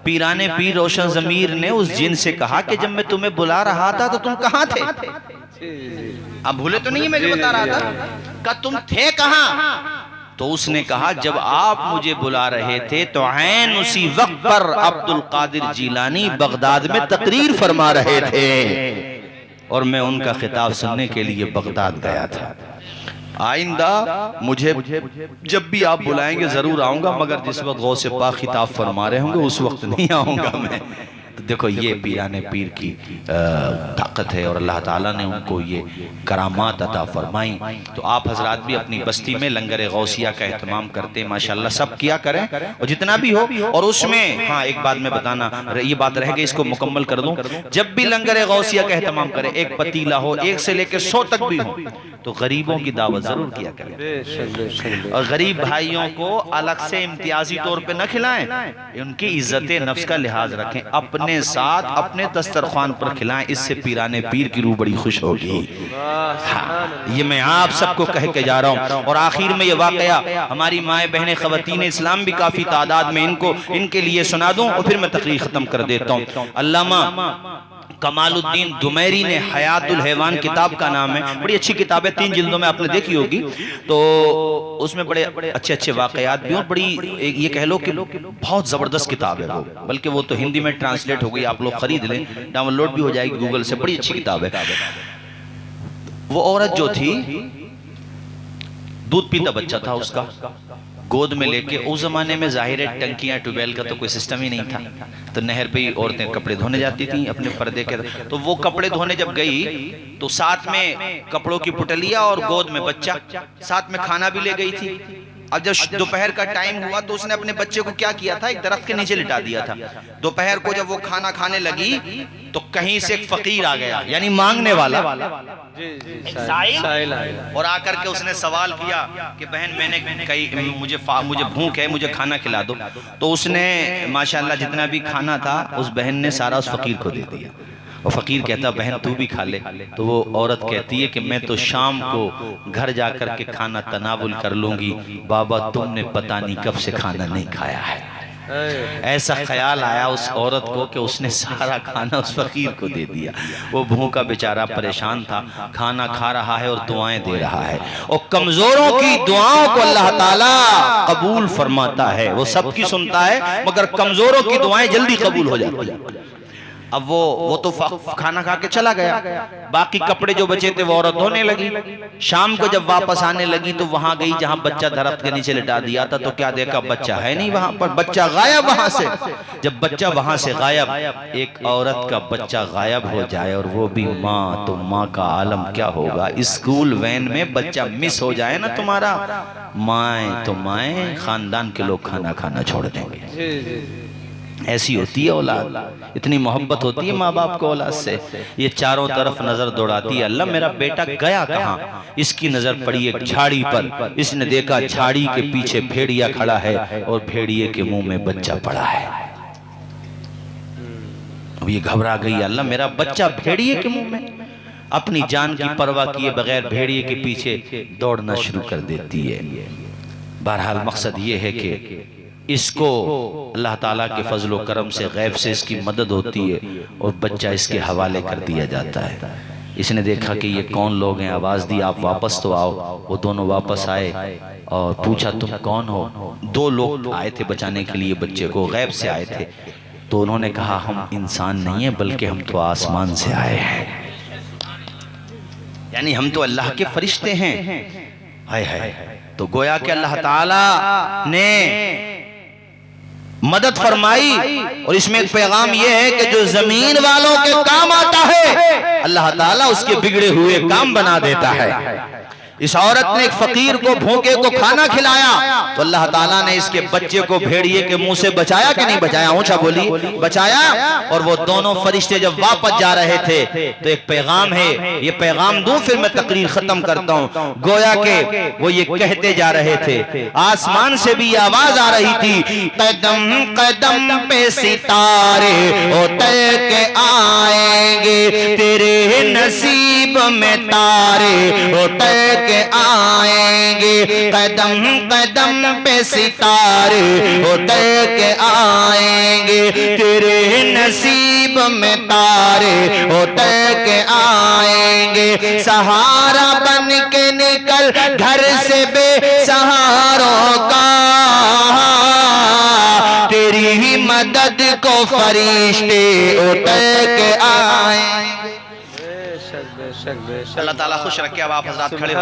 पीराने पीर रोशन ज़मीर ने उस जिन से कहा कि जब मैं तुम्हें बुला रहा था तो तुम कहाँ थे? अब भूले तो नहीं है मैं जो बता रहा था कि तुम थे कहाँ? तो उसने कहा जब आप मुझे बुला रहे थे तो ऐन उसी वक्त पर अब्दुल कादिर जीलानी बगदाद में तकरीर फरमा रहे थे और मैं उनका खिताब सुनने के लिए बगदाद गया था। आइंदा मुझे जब भी आप बुलाएंगे जरूर आऊंगा, मगर जिस वक्त गौसे पाक खिताब फरमा रहे होंगे उस वक्त नहीं आऊंगा मैं। तो देखो ये पीराने पीर की ताकत है और अल्लाह ताला ने उनको ये करामात अता फरमाई। तो आप हजरात भी अपनी बस्ती में लंगर गौसिया का एहतमाम करते हैं माशाल्लाह, सब किया करें और जितना भी हो। और उसमें हाँ एक बात मैं बताना, ये बात रह गई, इसको मुकम्मल कर दूं। जब भी लंगर गौसिया का एहतमाम करें, एक पतीला हो 1 से लेकर 100 तक भी हो, तो गरीबों की दावत जरूर किया करें और गरीब भाइयों को अलग से इम्तियाजी तौर पे न खिलाएं, उनकी इज्जत नफ्स का लिहाज रखें, अपने साथ अपने दस्तरखान पर खिलाएं। इससे पीराने पीर की रूह बड़ी खुश होगी। हाँ, ये मैं आप सबको कह के जा रहा हूँ। और आखिर में ये वाकया हमारी माए बहनें खवातीन इस्लाम भी काफी तादाद में इनके लिए सुना दूं और फिर मैं तकरीर खत्म कर देता हूँ। अल्लामा कमालुद्दीन दुमैरी ने हयातुल हैवान किताब का नाम है, बड़ी अच्छी किताब है, 3 जिल्दों में आपने देखी होगी। तो उसमें बड़े अच्छे अच्छे वाकयात भी और बड़ी ये कह लो कि बहुत जबरदस्त किताब है वो, बल्कि वो तो हिंदी में ट्रांसलेट हो गई, आप लोग खरीद लें, डाउनलोड भी हो जाएगी गूगल से, बड़ी अच्छी किताब है। वो औरत जो थी दूध पीता बच्चा था उसका, गोद में लेके, उस जमाने में जाहिर है टंकियां ट्यूबवेल का तो कोई सिस्टम ही नहीं था, तो नहर पे ही औरतें कपड़े धोने जाती थी अपने पर्दे के। तो वो कपड़े धोने जब गई तो साथ में कपड़ों की पुटलिया और गोद में बच्चा, साथ में खाना भी ले गई थी। अब जब दोपहर का टाइम हुआ तो उसने अपने बच्चे को क्या किया था, एक दरख्त के नीचे लिटा दिया था। दोपहर को जब वो खाना खाने लगी तो कहीं से एक फकीर आ गया, यानी मांगने वाला, और आकर के उसने सवाल किया कि बहन मैंने कही मुझे भूख है, मुझे खाना खिला दो। तो उसने माशाल्लाह जितना भी खाना था उस बहन ने सारा उस फकीर को दे दिया। और फकीर कहता बहन तू भी खा ले। तो वो औरत कहती है कि मैं तो शाम को घर जाकर के खाना तनावुल कर लूंगी, बाबा तुमने पता नहीं कब से खाना नहीं खाया है। ऐसा ख्याल आया उस औरत को कि उसने सारा खाना उस फकीर को दे दिया। वो भूखा बेचारा परेशान था, खाना खा रहा है और दुआएं दे रहा है। और कमजोरों की दुआओं को अल्लाह ताला कबूल फरमाता है, वो सबकी सुनता है मगर कमजोरों की दुआएं जल्दी कबूल हो जाती है। अब वो तो खाना खा के चला गया, बाकी कपड़े जो बचे थे वो औरत धोने लगी। शाम को जब वापस आने लगी तो वहां गई जहां बच्चा दरख्त के नीचे लिटा दिया था, तो क्या देखा बच्चा है नहीं वहां पर, बच्चा गायब वहां से। जब बच्चा वहां से गायब, एक औरत का बच्चा गायब हो जाए और वो भी माँ, तो माँ का आलम क्या होगा। स्कूल वैन में बच्चा मिस हो जाए ना तुम्हारा, माए तो माए, खानदान के लोग खाना खाना छोड़ देंगे। ऐसी होती है औलाद, इतनी मोहब्बत होती है माँ बाप को औलाद से। ये चारों तरफ नजर दौड़ाती है, अल्लाह मेरा बेटा गया कहाँ। इसकी नजर पड़ी एक झाड़ी पर, इसने देखा झाड़ी के पीछे भेड़िया खड़ा है और भेड़िए के मुंह में बच्चा पड़ा है। अब ये घबरा गई, अल्लाह मेरा बच्चा भेड़िए के मुंह में। अपनी जान की परवाह किए बगैर भेड़िए के पीछे दौड़ना शुरू कर देती है। बहरहाल मकसद ये है कि इसको अल्लाह ताला के फजलो करम से गैब से इसकी मदद होती है और बच्चा इसके हवाले कर दिया जाता है। इसने देखा कि ये कौन लोग हैं, आवाज़ दी आप वापस तो आओ। वो दोनों वापस आए और पूछा तुम कौन हो। 2 लोग आए थे बचाने के लिए बच्चे को, गैब से आए थे। तो उन्होंने कहा हम इंसान नहीं हैं बल्कि हम तो आसमान से आए हैं, यानी हम तो अल्लाह के फरिश्ते हैं। हाय हाय। तो गोया कि अल्लाह ताला ने मदद फरमाई। और इसमें एक पैगाम यह है कि जो जमीन वालों के काम आता है अल्लाह ताला उसके बिगड़े हुए काम बना देता है। इस औरत ने एक फकीर को, भूखे को खाना खिलाया तो अल्लाह ताला ने इसके बच्चे को भेड़िए के मुंह से बचाया कि नहीं बचाया? ऊंचा बोली, बचाया। और वो दोनों फरिश्ते जब वापस जा रहे थे तो एक पैगाम है, ये पैगाम दूं फिर मैं तकरीर खत्म करता हूं। गोया के वो ये कहते जा रहे थे, आसमान से भी आवाज आ रही थी, कदम कदम पे सितारे उतर के आएंगे, तेरे नसीब में तारे उतर के आएंगे, कदम कदम पे सितारे उतर के आएंगे, तेरे नसीब में तारे उतर के आएंगे। सहारा बन के निकल घर से बेसहारों का, तेरी ही मदद को फरिश्ते उतर के आएंगे। अल्लाह ताला खुश रखे। अब आप हज़रात खड़े हो।